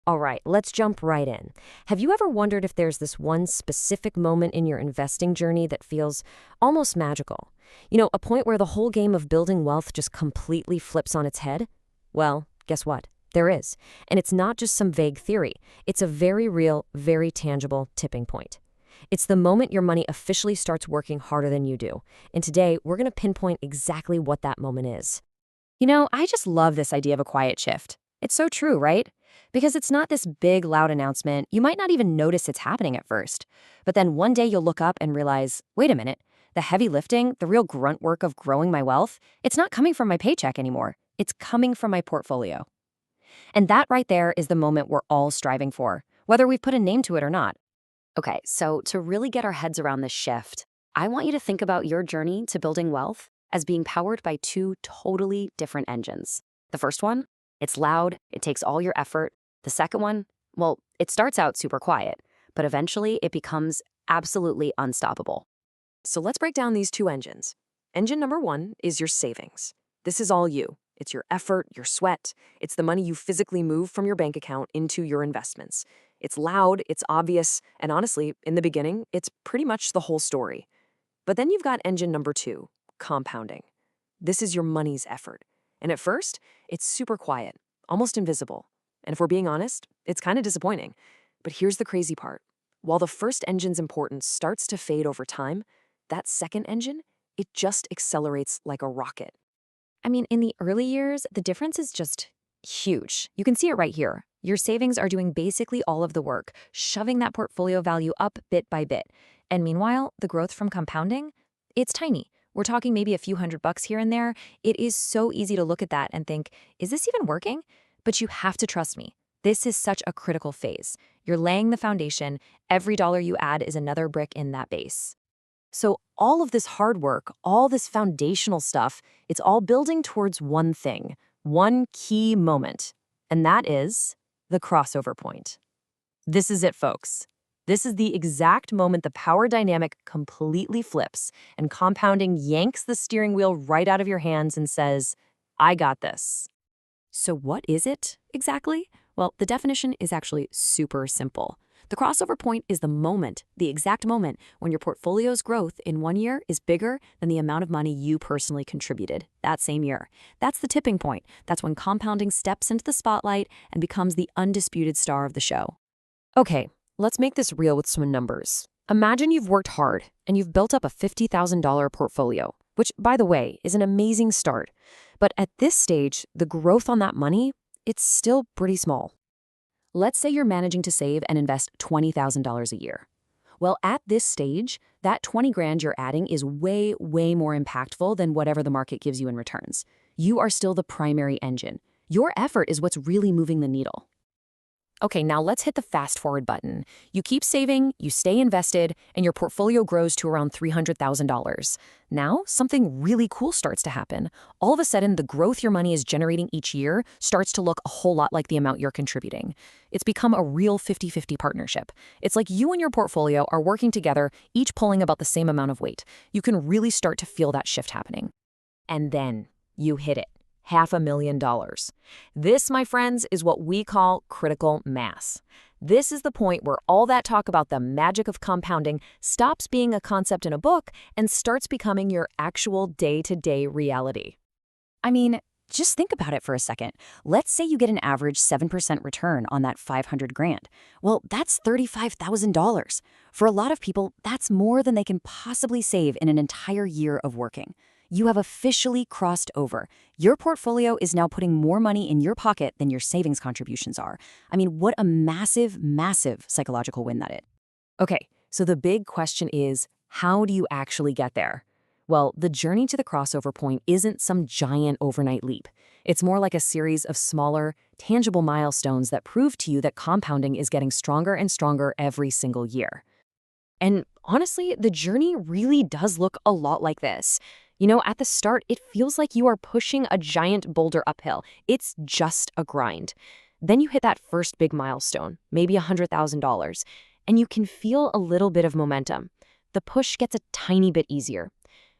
All right, let's jump right in. Have you ever wondered if there's this one specific moment in your investing journey that feels almost magical? A point where the whole game of building wealth just completely flips on its head? Well, guess what? There is. And it's not just some vague theory. It's a very real, very tangible tipping point. It's the moment your money officially starts working harder than you do. And today, we're going to pinpoint exactly what that moment is. I just love this idea of a quiet shift. It's so true, right? Because it's not this big, loud announcement. You might not even notice it's happening at first. But then one day you'll look up and realize, wait a minute, the heavy lifting, the real grunt work of growing my wealth, it's not coming from my paycheck anymore. It's coming from my portfolio. And that right there is the moment we're all striving for, whether we've put a name to it or not. Okay, so to really get our heads around this shift, I want you to think about your journey to building wealth as being powered by two totally different engines. The first one, it's loud, it takes all your effort. The second one, well, it starts out super quiet, but eventually it becomes absolutely unstoppable. So let's break down these two engines. Engine number one is your savings. This is all you. It's your effort, your sweat. It's the money you physically move from your bank account into your investments. It's loud, it's obvious, and honestly, in the beginning, it's pretty much the whole story. But then you've got engine number two, compounding. This is your money's effort. And at first, it's super quiet, almost invisible. And if we're being honest, it's kind of disappointing. But here's the crazy part. While the first engine's importance starts to fade over time, that second engine, it just accelerates like a rocket. I mean, in the early years, the difference is just huge. You can see it right here. Your savings are doing basically all of the work, shoving that portfolio value up bit by bit. And meanwhile, the growth from compounding, it's tiny. We're talking maybe a few $100 here and there. It is so easy to look at that and think, is this even working? But you have to trust me. This is such a critical phase. You're laying the foundation. Every dollar you add is another brick in that base. So all of this hard work, all this foundational stuff, it's all building towards one thing, one key moment, and that is the crossover point. This is it, folks. This is the exact moment the power dynamic completely flips and compounding yanks the steering wheel right out of your hands and says, I got this. So what is it exactly? Well, the definition is actually super simple. The crossover point is the exact moment when your portfolio's growth in one year is bigger than the amount of money you personally contributed that same year. That's the tipping point. That's when compounding steps into the spotlight and becomes the undisputed star of the show. Okay, let's make this real with some numbers. Imagine you've worked hard and you've built up a $50,000 portfolio, which, by the way, is an amazing start. But at this stage, the growth on that money, it's still pretty small. Let's say you're managing to save and invest $20,000 a year. Well, at this stage, that 20 grand you're adding is way, way more impactful than whatever the market gives you in returns. You are still the primary engine. Your effort is what's really moving the needle. Okay, now let's hit the fast forward button. You keep saving, you stay invested, and your portfolio grows to around $300,000. Now, something really cool starts to happen. All of a sudden, the growth your money is generating each year starts to look a whole lot like the amount you're contributing. It's become a real 50-50 partnership. It's like you and your portfolio are working together, each pulling about the same amount of weight. You can really start to feel that shift happening. And then you hit it. $500,000. This, my friends, is what we call critical mass. This is the point where all that talk about the magic of compounding stops being a concept in a book and starts becoming your actual day-to-day reality. I mean, just think about it for a second. Let's say you get an average 7% return on that 500 grand. Well, that's $35,000. For a lot of people, that's more than they can possibly save in an entire year of working. You have officially crossed over. Your portfolio is now putting more money in your pocket than your savings contributions are. I mean, what a massive, massive psychological win that is. Okay, so the big question is, how do you actually get there? Well, the journey to the crossover point isn't some giant overnight leap. It's more like a series of smaller, tangible milestones that prove to you that compounding is getting stronger and stronger every single year. And honestly, the journey really does look a lot like this. At the start, it feels like you are pushing a giant boulder uphill. It's just a grind. Then you hit that first big milestone, maybe $100,000, and you can feel a little bit of momentum. The push gets a tiny bit easier.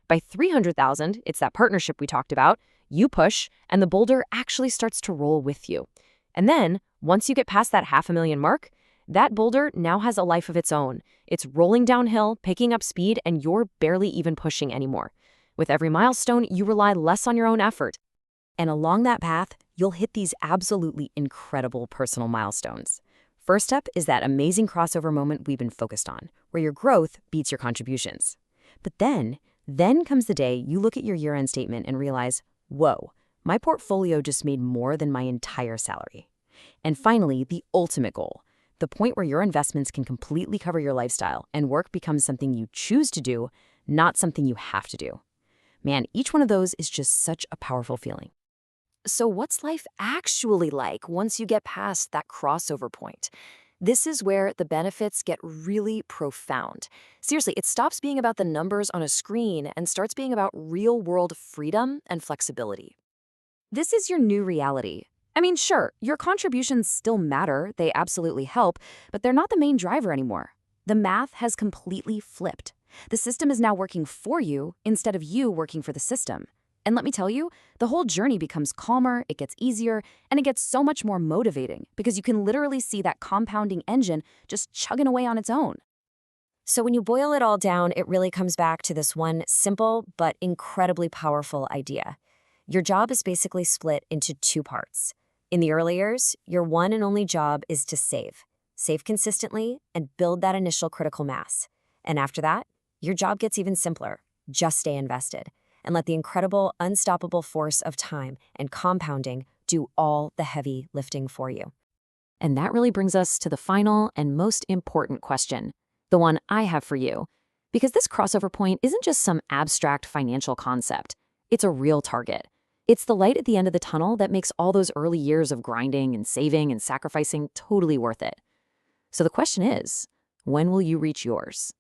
By $300,000, it's that partnership we talked about. You push, and the boulder actually starts to roll with you. And then, Once you get past that 500,000 mark, that boulder now has a life of its own. It's rolling downhill, picking up speed, and you're barely even pushing anymore. With every milestone, you rely less on your own effort. And along that path, you'll hit these absolutely incredible personal milestones. First up is that amazing crossover moment we've been focused on, where your growth beats your contributions. But then comes the day you look at your year-end statement and realize, whoa, my portfolio just made more than my entire salary. And finally, the ultimate goal, the point where your investments can completely cover your lifestyle and work becomes something you choose to do, not something you have to do. Man, each one of those is just such a powerful feeling. So what's life actually like once you get past that crossover point? This is where the benefits get really profound. Seriously, it stops being about the numbers on a screen and starts being about real-world freedom and flexibility. This is your new reality. I mean, sure, your contributions still matter, they absolutely help, but they're not the main driver anymore. The math has completely flipped. The system is now working for you instead of you working for the system. And let me tell you, the whole journey becomes calmer, it gets easier, and it gets so much more motivating because you can literally see that compounding engine just chugging away on its own. So when you boil it all down, it really comes back to this one simple but incredibly powerful idea. Your job is basically split into two parts. In the early years, your one and only job is to save. Save consistently and build that initial critical mass. And after that, your job gets even simpler. Just stay invested and let the incredible, unstoppable force of time and compounding do all the heavy lifting for you. And that really brings us to the final and most important question, the one I have for you. Because this crossover point isn't just some abstract financial concept. It's a real target. It's the light at the end of the tunnel that makes all those early years of grinding and saving and sacrificing totally worth it. So the question is, when will you reach yours?